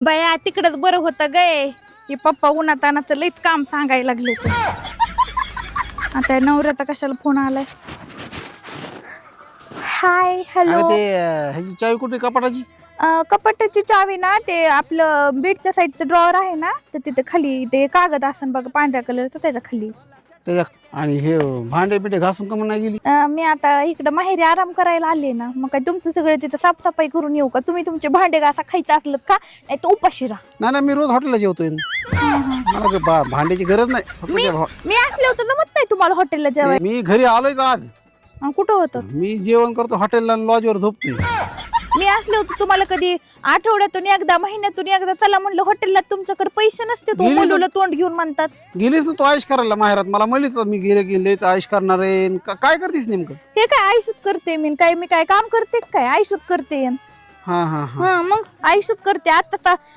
बाया तिकडच बरं होतं गे. हे पप्पा उन्हातानाचं लईच काम सांगायला लागले ते. आता नवऱ्याचा कशाला फोन आलाय. Hi hello. ते ह्याची चावी कुठे कपाटाची? कपाटाची चावी ना ते आपलं बेडच्या साईडचं ड्रॉवर आहे ना तर तिथे खाली ते कागद असन बघा पांढऱ्या कलरचं त्याच्या खाली. त्याच्या आणि हे भांडे बिंडे घासून का म्हणून नाही गेली? मी आता इकडं माहेरी आराम करायला आले ना मग काय तुमचं सगळं तिथं साफसफाई करून येऊ का? तुम्ही तुमचे भांडे घासा खायचं असलं का नाही तर उपाशी राहा. नाही मी रोज हॉटेलला जेवतोय. मला भांड्याची गरज नाही. फक्त मी असले होतं जमत नाही तुम्हाला हॉटेलला जेवायला. मी घरी आलोय आज. कुठं होतं? मी जेवण करतो हॉटेलला, लॉजवर झोपतोय. मी असले होते तुम्हाला कधी आठवड्यातून एकदा महिन्यातून एकदा चला म्हणलं हॉटेलला, तुमच्याकडे पैसे नसते तो मुलीला तोंड घेऊन म्हणतात. गेलीस ना तू आयुष करायला माहेरात? मला म्हणलीच मी गेलेच आयुष करणार आहे. काय करतेस नेमकं? हे काय आयुष्यात करते मी काय काम करते काय? आयुष्यात करते. हा हा हा हा मग आयुष्यात करते.